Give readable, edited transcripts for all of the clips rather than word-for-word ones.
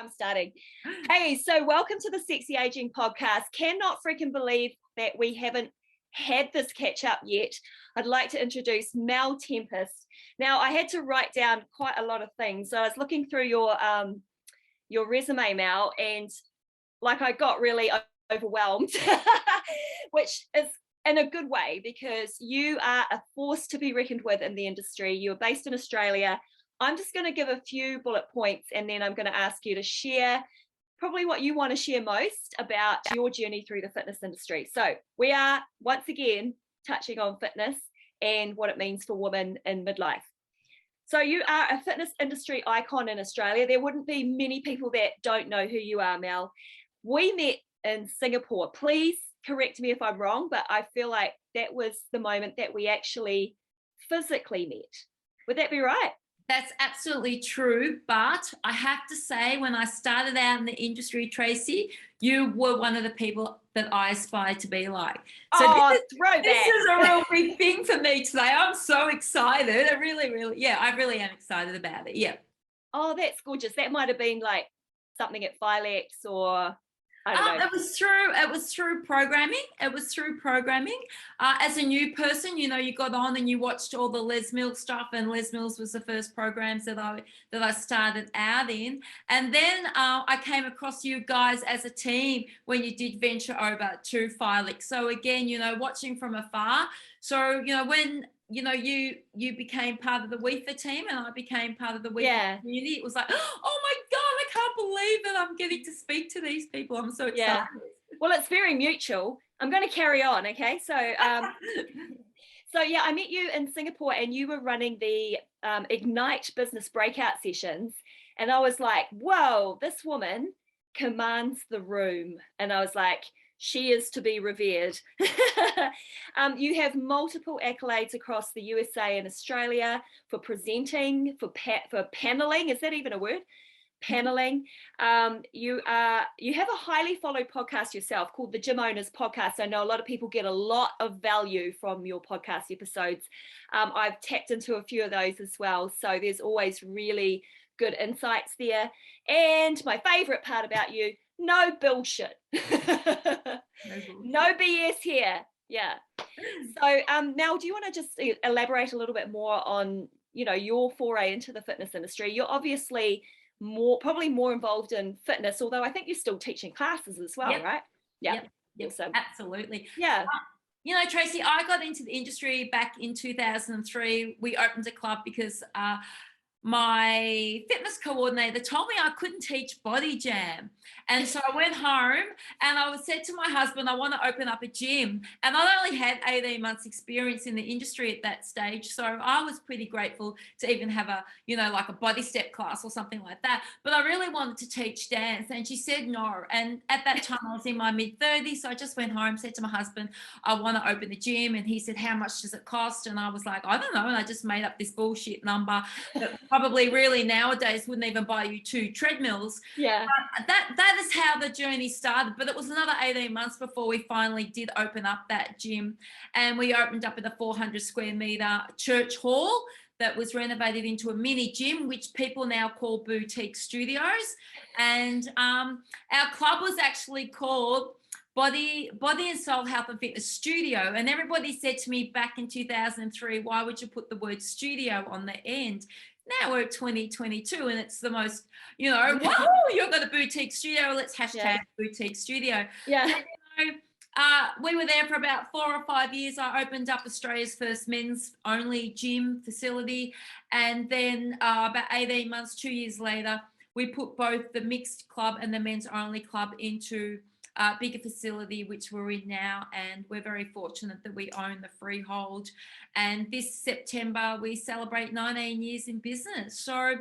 I'm starting. Hey, so welcome to the Sexy Aging Podcast. Cannot freaking believe that we haven't had this catch up yet. I'd like to introduce Mel Tempest. Now, I had to write down quite a lot of things. So I was looking through your resume, Mel, and I got really overwhelmed, which is in a good way because you are a force to be reckoned with in the industry. You're based in Australia. I'm just going to give a few bullet points and then I'm going to ask you to share probably what you want to share most about your journey through the fitness industry. So we are once again touching on fitness and what it means for women in midlife. So you are a fitness industry icon in Australia. There wouldn't be many people that don't know who you are, Mel. We met in Singapore. Please correct me if I'm wrong, but I feel like that was the moment that we actually physically met. Would that be right? That's absolutely true. But I have to say, when I started out in the industry, Tracy, you were one of the people that I aspired to be like. So this is a real big thing for me today. I'm so excited. I really am excited about it. Yeah. Oh, that's gorgeous. That might have been like something at Philex or I don't know. It was through programming. As a new person, you got on and you watched all the Les Mills stuff, and Les Mills was the first programs that I started out in. And then I came across you guys as a team when you did venture over to Philex. So again, watching from afar. So when you became part of the WEFA team and I became part of the WEFA community, it was like, oh my God, I can't believe that I'm getting to speak to these people. I'm so excited. Yeah. Well, it's very mutual. I'm going to carry on, okay? So, I met you in Singapore and you were running the Ignite business breakout sessions. And I was like, whoa, this woman commands the room. And I was like, she is to be revered. You have multiple accolades across the USA and Australia for presenting, for paneling. Is that even a word? Paneling. You have a highly followed podcast yourself called the Gym Owners Podcast. I know a lot of people get a lot of value from your podcast episodes. I've tapped into a few of those as well. So there's always really good insights there. And my favorite part about you, no bullshit. No BS here. Yeah. So now do you want to just elaborate a little bit more on, your foray into the fitness industry? You're obviously probably more involved in fitness, although I think you're still teaching classes as well, right? Yeah. Awesome. Absolutely. Yeah. Tracy, I got into the industry back in 2003. We opened a club because my fitness coordinator told me I couldn't teach body jam. And so I went home and I said to my husband, I want to open up a gym. And I only had 18 months experience in the industry at that stage. So I was pretty grateful to even have a body step class or something like that. But I really wanted to teach dance. And she said no. And at that time I was in my mid-30s. So I just went home, said to my husband, I want to open a gym. And he said, how much does it cost? And I was like, I don't know. And I just made up this bullshit number that probably really nowadays wouldn't even buy you 2 treadmills. Yeah. That is how the journey started. But it was another 18 months before we finally did open up that gym. And we opened up in a 400 square meter church hall that was renovated into a mini gym, which people now call boutique studios. And our club was actually called Body and Soul Health and Fitness Studio. And everybody said to me back in 2003, why would you put the word studio on the end? Now we're 2022 and it's the most, whoa, you've got a boutique studio. Let's hashtag boutique studio. Yeah. And, we were there for about 4 or 5 years. I opened up Australia's first men's only gym facility. And then about 18 months, 2 years later, we put both the mixed club and the men's only club into a bigger facility, which we're in now. And we're very fortunate that we own the freehold. And this September, we celebrate 19 years in business. So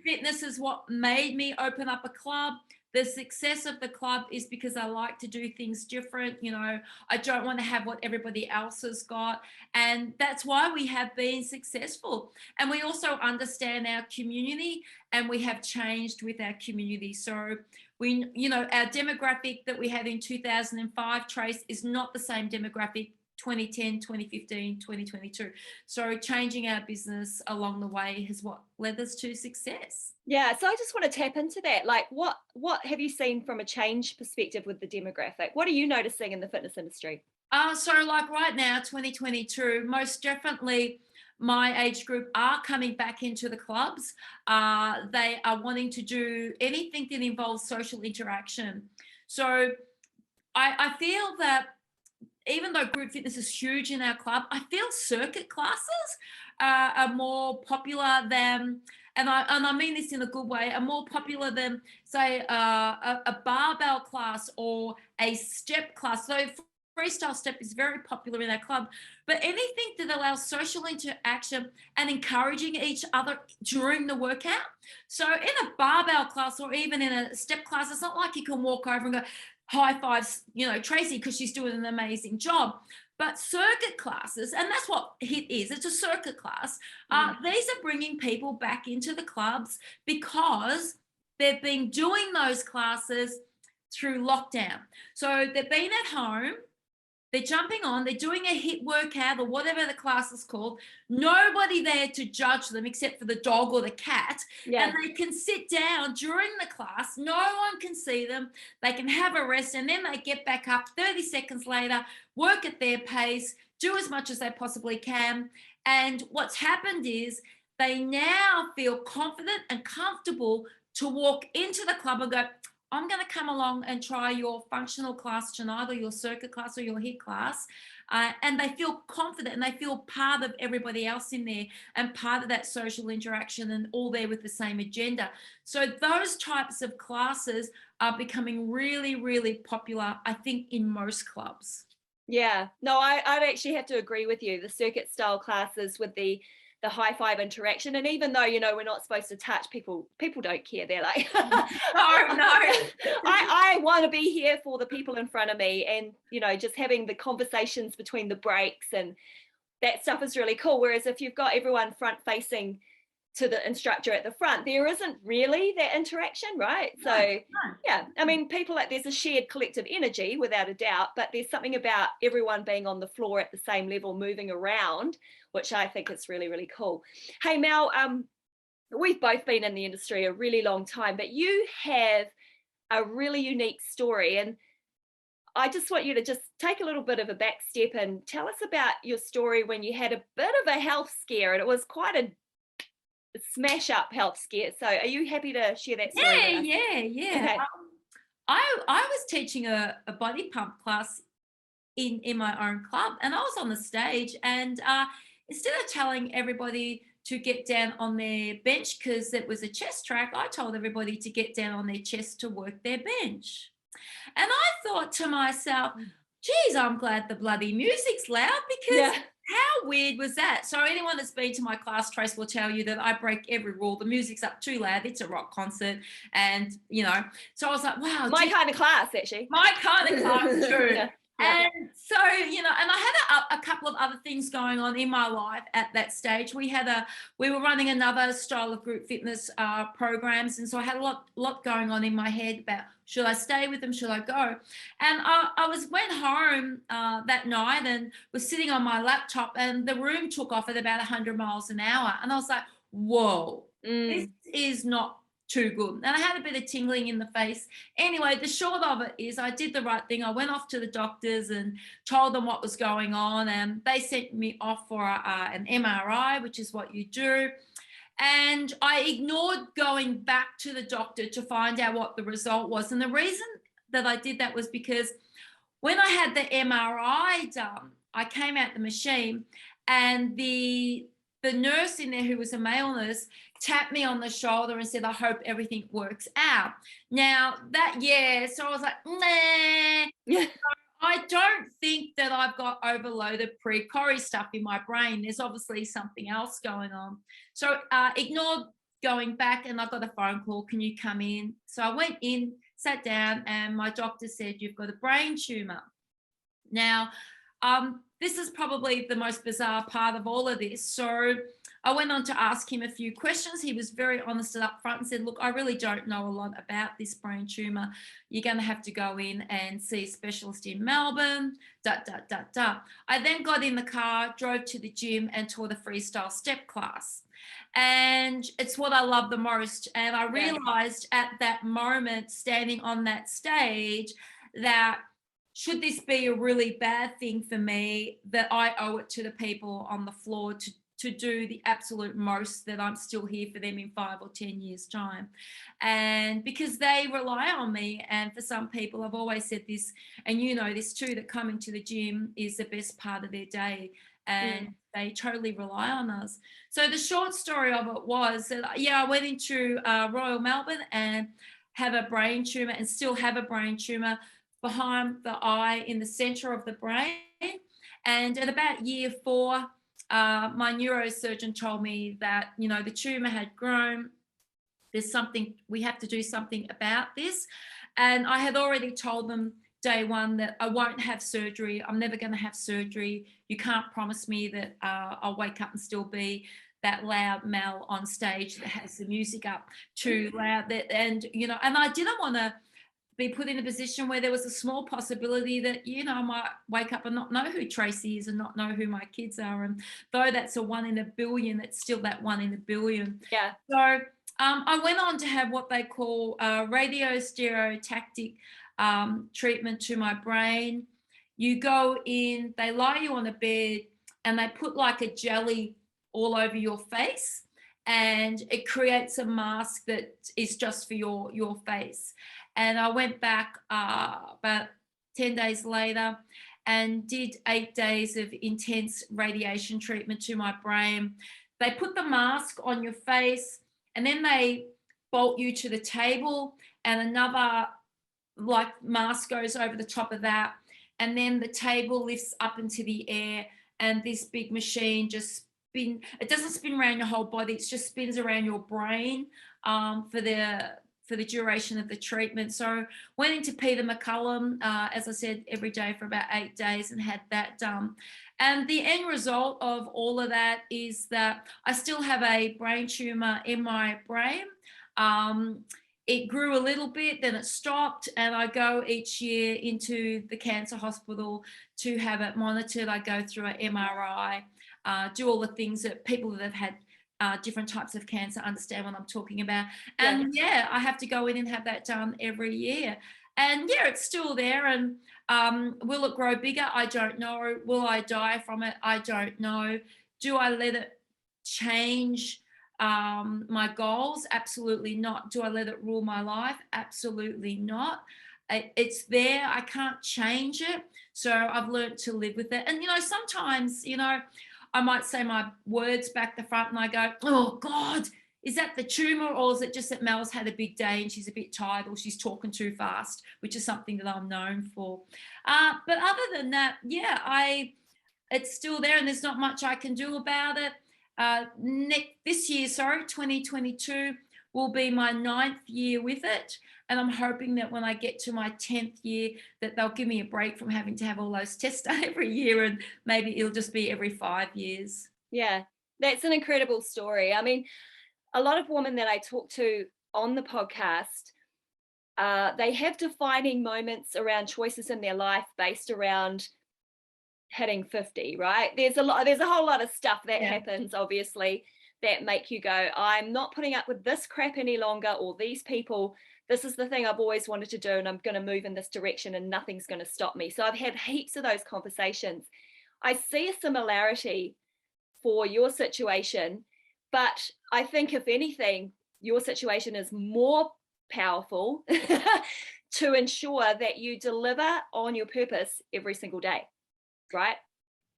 fitness is what made me open up a club. The success of the club is because I like to do things different. I don't want to have what everybody else has got. And that's why we have been successful. And we also understand our community and we have changed with our community. So our demographic that we had in 2005, Trace, is not the same demographic 2010, 2015, 2022. So changing our business along the way is what led us to success. Yeah, so I just want to tap into that. Like, what have you seen from a change perspective with the demographic? What are you noticing in the fitness industry? So like right now, 2022, most definitely my age group are coming back into the clubs. They are wanting to do anything that involves social interaction. So I feel that even though group fitness is huge in our club, I feel circuit classes are more popular than, and I mean this in a good way, are more popular than, say, a barbell class or a step class. So freestyle step is very popular in our club, but anything that allows social interaction and encouraging each other during the workout. So in a barbell class or even in a step class, it's not like you can walk over and go, high fives, Tracy, because she's doing an amazing job. But circuit classes, and that's what HIT is, it's a circuit class. These are bringing people back into the clubs because they've been doing those classes through lockdown. So they've been at home, they're jumping on, they're doing a HIT workout or whatever the class is called. Nobody there to judge them except for the dog or the cat. Yeah. And they can sit down during the class. No one can see them. They can have a rest and then they get back up 30 seconds later, work at their pace, do as much as they possibly can. And what's happened is they now feel confident and comfortable to walk into the club and go, I'm going to come along and try your functional class tonight, or your circuit class, or your HIIT class. And they feel confident and they feel part of everybody else in there and part of that social interaction and all there with the same agenda. So those types of classes are becoming really, really popular, I think, in most clubs. Yeah, no, I'd actually have to agree with you. The circuit style classes with the high five interaction, and even though we're not supposed to touch people don't care. They're like, no I want to be here for the people in front of me, and just having the conversations between the breaks and that stuff is really cool. Whereas if you've got everyone front facing to the instructor at the front, there isn't really that interaction, right? So yeah, I mean, there's a shared collective energy without a doubt, but there's something about everyone being on the floor at the same level, moving around, which I think is really, really cool. Hey, Mel, we've both been in the industry a really long time, but you have a really unique story, and I just want you to just take a little bit of a back step and tell us about your story when you had a bit of a health scare, and it was quite a smash up health scare. So are you happy to share that story with us? Yeah. Okay. I was teaching a body pump class in my own club, and I was on the stage, and instead of telling everybody to get down on their bench because it was a chest track, I told everybody to get down on their chest to work their bench. And I thought to myself, geez, I'm glad the bloody music's loud, because how weird was that? So anyone that's been to my class, Trace, will tell you that I break every rule. The music's up too loud. It's a rock concert. And, so I was like, wow. My kind of class, actually. My kind of class, true. Yeah. And so, and I had a couple of other things going on in my life at that stage. We were running another style of group fitness programs. And so I had a lot going on in my head about, should I stay with them? Should I go? And I went home that night and was sitting on my laptop, and the room took off at about 100 miles an hour. And I was like, whoa, this is not too good. And I had a bit of tingling in the face. Anyway, the short of it is I did the right thing. I went off to the doctors and told them what was going on, and they sent me off for an MRI, which is what you do. And I ignored going back to the doctor to find out what the result was. And the reason that I did that was because when I had the MRI done, I came out the machine, and the nurse in there, who was a male nurse, tapped me on the shoulder and said, I hope everything works out. Now so I was like, nah. I don't think that I've got overloaded pre-Corrie stuff in my brain. There's obviously something else going on. So ignored going back, and I got a phone call, can you come in? So I went in, sat down, and my doctor said, you've got a brain tumour. Now, this is probably the most bizarre part of all of this. So I went on to ask him a few questions. He was very honest and upfront and said, look, I really don't know a lot about this brain tumour. You're going to have to go in and see a specialist in Melbourne, I then got in the car, drove to the gym and taught a freestyle step class. And it's what I love the most. And I realised at that moment, standing on that stage, that should this be a really bad thing for me, that I owe it to the people on the floor to do the absolute most, that I'm still here for them in 5 or 10 years' time. And because they rely on me, and for some people, I've always said this, and you know this too, that coming to the gym is the best part of their day, and they totally rely on us. So the short story of it was that, I went into Royal Melbourne and have a brain tumour, and still have a brain tumour behind the eye in the centre of the brain. And at about year 4, my neurosurgeon told me that, you know, the tumour had grown. There's something, we have to do something about this. And I had already told them day one that I won't have surgery. I'm never going to have surgery. You can't promise me that I'll wake up and still be that loud Mel on stage that has the music up too loud. And, you know, and I didn't want to be put in a position where there was a small possibility that, you know, I might wake up and not know who Tracy is and not know who my kids are. And though that's a 1 in a billion, it's still that 1 in a billion. Yeah. So I went on to have what they call radiostereotactic treatment to my brain. You go in, they lie you on a bed and they put like a jelly all over your face, and it creates a mask that is just for your face. And I went back about 10 days later and did 8 days of intense radiation treatment to my brain. They put the mask on your face, and then they bolt you to the table, and another like mask goes over the top of that. And then the table lifts up into the air, and this big machine just it doesn't spin around your whole body, it just spins around your brain for the duration of the treatment. So went into Peter McCullum, as I said, every day for about 8 days, and had that done. And the end result of all of that is that I still have a brain tumour in my brain. It grew a little bit, then it stopped, and I go each year into the cancer hospital to have it monitored. I go through an MRI, do all the things that people that have had different types of cancer understand what I'm talking about. And I have to go in and have that done every year. And it's still there. And will it grow bigger? I don't know. Will I die from it? I don't know. Do I let it change my goals? Absolutely not. Do I let it rule my life? Absolutely not. It's there. I can't change it. So I've learned to live with it. And, you know, sometimes, you know, I might say my words back the front and I go, oh God, is that the tumour, or is it just that Mel's had a big day and she's a bit tired, or she's talking too fast, which is something that I'm known for. But other than that, it's still there, and there's not much I can do about it. This year, 2022, will be my 9th year with it. And I'm hoping that when I get to my 10th year, that they'll give me a break from having to have all those tests done every year, and maybe it'll just be every 5 years. Yeah, that's an incredible story. I mean, a lot of women that I talk to on the podcast, they have defining moments around choices in their life based around hitting 50, right? There's a whole lot of stuff that happens, obviously, that make you go, I'm not putting up with this crap any longer, or these people, this is the thing I've always wanted to do, and I'm going to move in this direction and nothing's going to stop me. So I've had heaps of those conversations. I see a similarity for your situation, but I think if anything, your situation is more powerful to ensure that you deliver on your purpose every single day, right?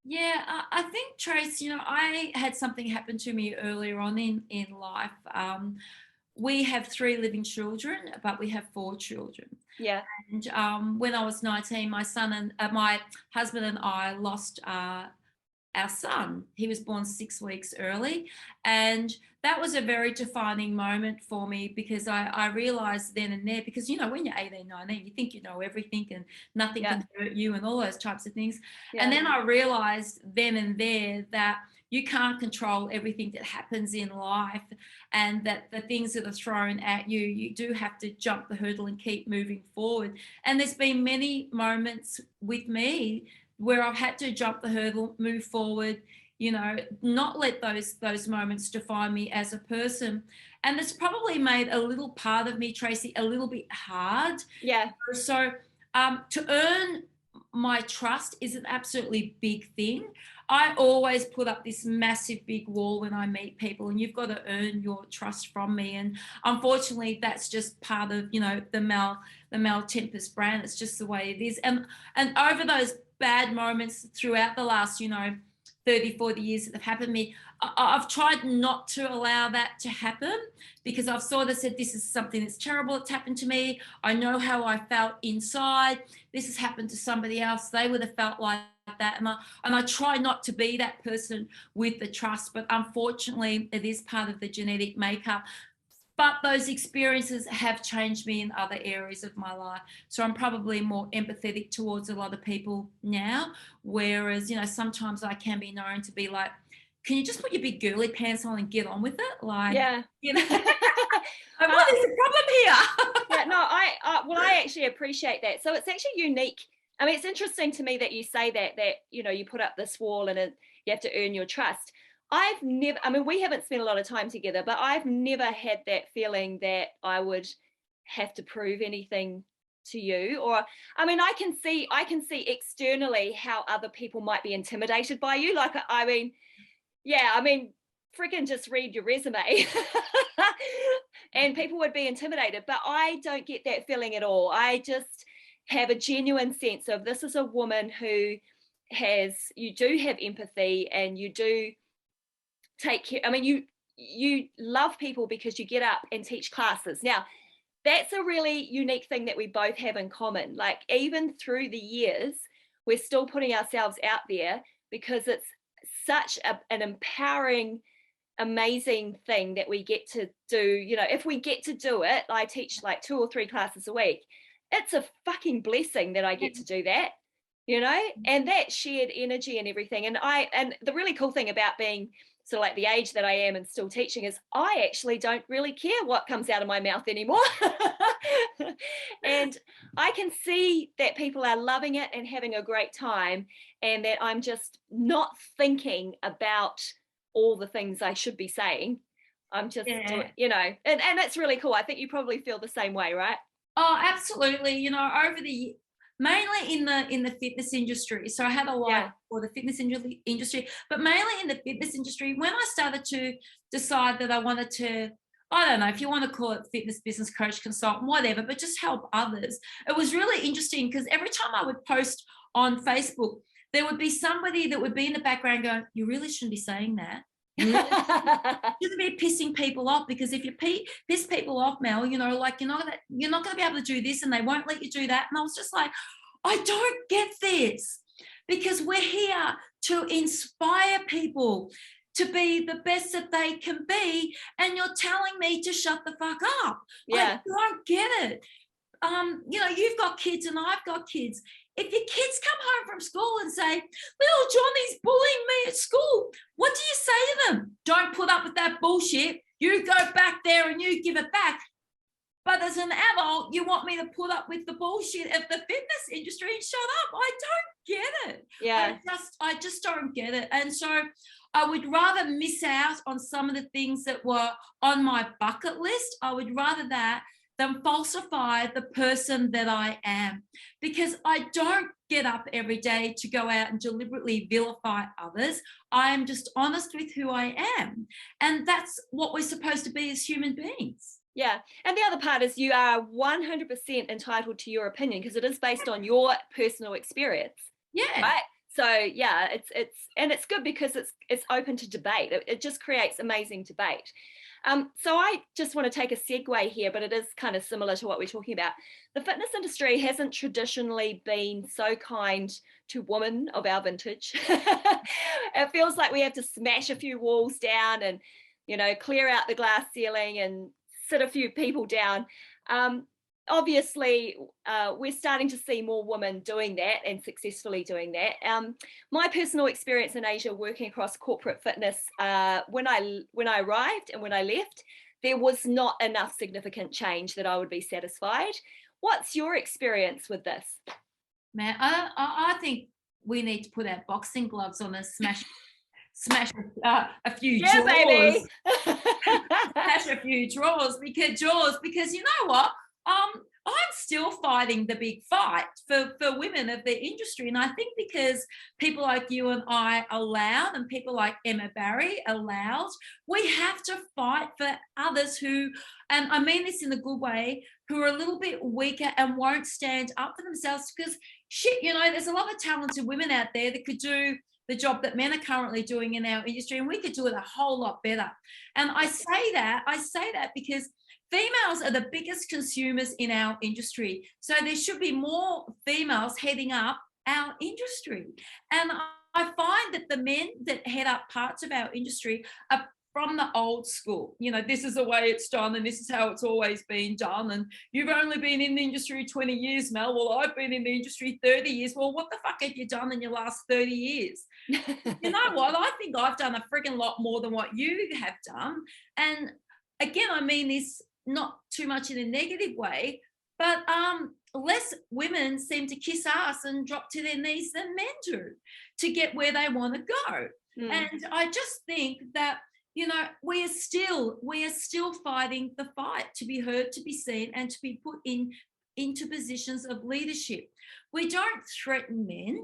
Yeah, I think, Trace, you know, I had something happen to me earlier on in life. We have 3 living children, but we have 4 children. Yeah. And when I was 19, my husband and I lost our son. He was born 6 weeks early. And that was a very defining moment for me, because I realized then and there, because, you know, when you're 18, 19, you think you know everything and nothing can hurt you and all those types of things. And then I realized then and there that you can't control everything that happens in life, and that the things that are thrown at you, you do have to jump the hurdle and keep moving forward. And there's been many moments with me where I've had to jump the hurdle, move forward, you know, not let those moments define me as a person. And it's probably made a little part of me, Tracy, a little bit hard. Yeah. So to earn my trust is an absolutely big thing. I always put up this massive big wall when I meet people, and you've got to earn your trust from me. And unfortunately, that's just part of, you know, the Mel Tempest brand. It's just the way it is. And over those bad moments throughout the last, you know, 30, 40 years that have happened to me, I've tried not to allow that to happen, because I've sort of said, this is something that's terrible. It's happened to me. I know how I felt inside. This has happened to somebody else. They would have felt like that. And I try not to be that person with the trust, but unfortunately, it is part of the genetic makeup. But those experiences have changed me in other areas of my life. So I'm probably more empathetic towards a lot of people now, whereas, you know, sometimes I can be known to be like, can you just put your big girly pants on and get on with it? Like, Yeah. you know, what is the problem here? Yeah, no, I actually appreciate that. So it's actually unique. I mean, it's interesting to me that you say that, you know, you put up this wall and you have to earn your trust. I've never, I mean, we haven't spent a lot of time together, but I've never had that feeling that I would have to prove anything to you. Or, I mean, I can see externally how other people might be intimidated by you. Like, I mean, yeah, I mean, freaking just read your resume and people would be intimidated, but I don't get that feeling at all. I just have a genuine sense of, this is a woman who you do have empathy, and you do take care. I mean, you love people because you get up and teach classes. Now, that's a really unique thing that we both have in common. Like, even through the years, we're still putting ourselves out there, because it's such an empowering, amazing thing that we get to do. You know, if we get to do it, I teach like 2 or 3 classes a week. It's a fucking blessing that I get to do that, you know, and that shared energy and everything. And the really cool thing about being sort of like the age that I am and still teaching is, I actually don't really care what comes out of my mouth anymore. And I can see that people are loving it and having a great time, and that I'm just not thinking about all the things I should be saying. I'm just, you know, and it's really cool. I think you probably feel the same way, right? Oh, absolutely. You know, over the mainly in the fitness industry. So I had a lot for the fitness industry, but mainly in the fitness industry. When I started to decide that I wanted to, I don't know if you want to call it fitness business coach, consultant, whatever, but just help others. It was really interesting, because every time I would post on Facebook, there would be somebody that would be in the background going, you really shouldn't be saying that. You really shouldn't be pissing people off, because if you piss people off, Mel, you know, like, you're not going to be able to do this, and they won't let you do that. And I was just like, I don't get this, because we're here to inspire people to be the best that they can be, and you're telling me to shut the fuck up. Yeah. I don't get it. You know, you've got kids and I've got kids. If your kids come home from school and say, little Johnny's bullying me at school, what do you say to them? Don't put up with that bullshit. You go back there and you give it back. But as an adult, you want me to put up with the bullshit of the fitness industry and shut up. I don't get it. Yeah. I just don't get it. And so I would rather miss out on some of the things that were on my bucket list. I would rather that than falsify the person that I am, because I don't get up every day to go out and deliberately vilify others. I am just honest with who I am. And that's what we're supposed to be as human beings. Yeah. And the other part is, you are 100% entitled to your opinion, because it is based on your personal experience. Yeah. Right. So yeah, it's good, because it's open to debate. It just creates amazing debate. So I just want to take a segue here, but it is kind of similar to what we're talking about. The fitness industry hasn't traditionally been so kind to women of our vintage. It feels like we have to smash a few walls down and, you know, clear out the glass ceiling and sit a few people down. obviously, we're starting to see more women doing that and successfully doing that. My personal experience in Asia working across corporate fitness, when I arrived and when I left, there was not enough significant change that I would be satisfied. What's your experience with this? Man, I think we need to put our boxing gloves on and smash a few Yeah, drawers. baby. Smash a few drawers because you know what? I'm still fighting the big fight for women of the industry. And I think because people like you and I allowed, and people like Emma Barry allowed, we have to fight for others who, and I mean this in a good way, who are a little bit weaker and won't stand up for themselves. Because shit, you know, there's a lot of talented women out there that could do the job that men are currently doing in our industry, and we could do it a whole lot better. And I say that because females are the biggest consumers in our industry. So there should be more females heading up our industry. And I find that the men that head up parts of our industry are from the old school. You know, this is the way it's done and this is how it's always been done. And you've only been in the industry 20 years, Mel. Well, I've been in the industry 30 years. Well, what the fuck have you done in your last 30 years? You know what? I think I've done a frigging lot more than what you have done. And again, I mean this not too much in a negative way, but less women seem to kiss ass and drop to their knees than men do to get where they want to go. And I just think that, you know, we are still fighting the fight to be heard, to be seen, and to be put into positions of leadership. We don't threaten men.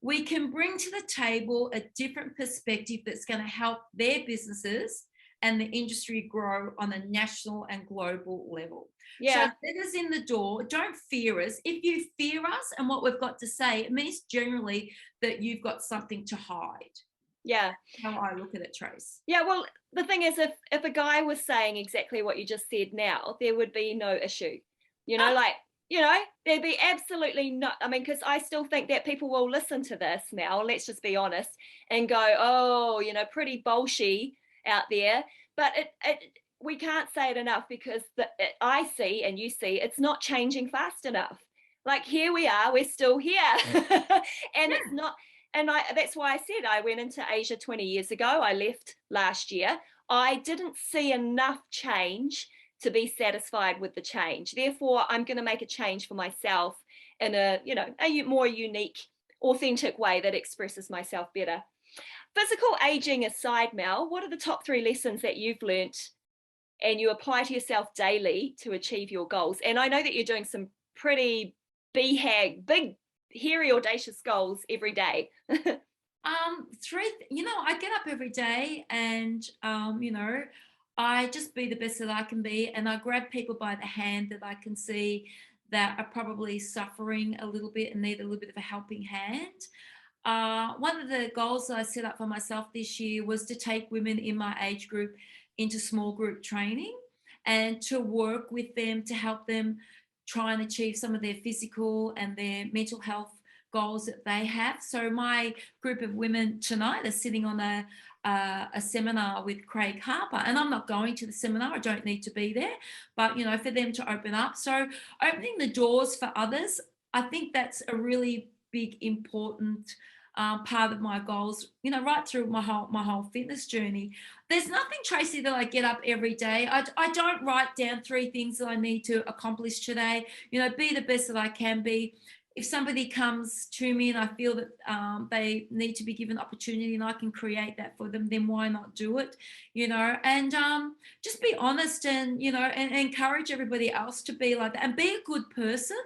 We can bring to the table a different perspective that's going to help their businesses and the industry grow on a national and global level. Yeah. So let us in the door. Don't fear us. If you fear us and what we've got to say, it means generally that you've got something to hide. Yeah. How I look at it, Trace. Yeah, well, the thing is, if a guy was saying exactly what you just said now, there would be no issue. You know, like, you know, there'd be absolutely no, I mean, because I still think that people will listen to this now, let's just be honest, and go, oh, you know, pretty bullshit out there. But we can't say it enough, because I see and you see it's not changing fast enough. Like, here we are, we're still here. And it's not. And that's why I said I went into Asia 20 years ago. I left last year. I didn't see enough change to be satisfied with the change. Therefore, I'm going to make a change for myself in a more unique, authentic way that expresses myself better. Physical aging aside, Mel, what are the top 3 lessons that you've learnt and you apply to yourself daily to achieve your goals? And I know that you're doing some pretty big, hairy, audacious goals every day. 3, you know, I get up every day and, you know, I just be the best that I can be. And I grab people by the hand that I can see that are probably suffering a little bit and need a little bit of a helping hand. One of the goals that I set up for myself this year was to take women in my age group into small group training and to work with them to help them try and achieve some of their physical and their mental health goals that they have. So my group of women tonight are sitting on a seminar with Craig Harper, and I'm not going to the seminar. I don't need to be there, but, you know, for them to open up. So opening the doors for others, I think that's a really big, important part of my goals, you know, right through my whole fitness journey. There's nothing, Tracy, that I get up every day. I don't write down 3 things that I need to accomplish today. You know, be the best that I can be. If somebody comes to me and I feel that they need to be given opportunity and I can create that for them, then why not do it? You know, and just be honest and, you know, and encourage everybody else to be like that and be a good person.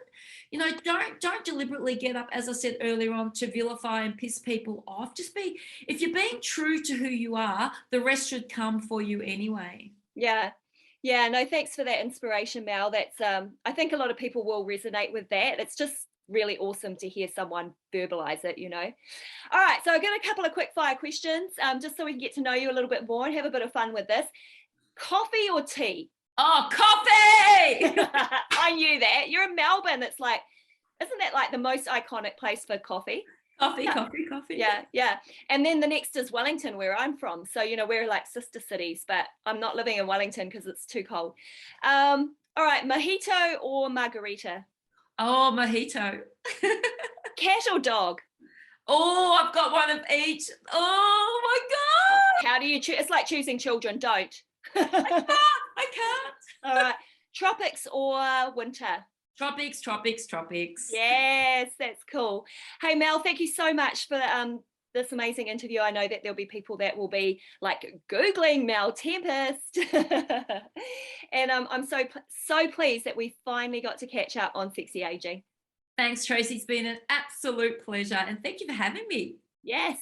You know, don't deliberately get up, as I said earlier on, to vilify and piss people off. Just be, if you're being true to who you are, the rest should come for you anyway. Yeah. Yeah, no, thanks for that inspiration, Mel. That's I think a lot of people will resonate with that. It's just really awesome to hear someone verbalize it, you know. All right, so I've got a couple of quick fire questions, just so we can get to know you a little bit more and have a bit of fun with this. Coffee or tea? Oh, coffee! I knew that. You're in Melbourne. It's like, isn't that like the most iconic place for coffee? Coffee. Yeah. And then the next is Wellington, where I'm from. So, we're like sister cities, but I'm not living in Wellington because it's too cold. All right, mojito or margarita? Oh, mojito. Cat or dog? Oh, I've got one of each. Oh my God. How do you choose? It's like choosing children. Don't. I can't. All right. Tropics or winter? Tropics. Yes, that's cool. Hey, Mel, thank you so much for this amazing interview. I know that there'll be people that will be like Googling Mel Tempest. And I'm so pleased that we finally got to catch up on sexy aging. Thanks, Tracy. It's been an absolute pleasure. And thank you for having me. Yes.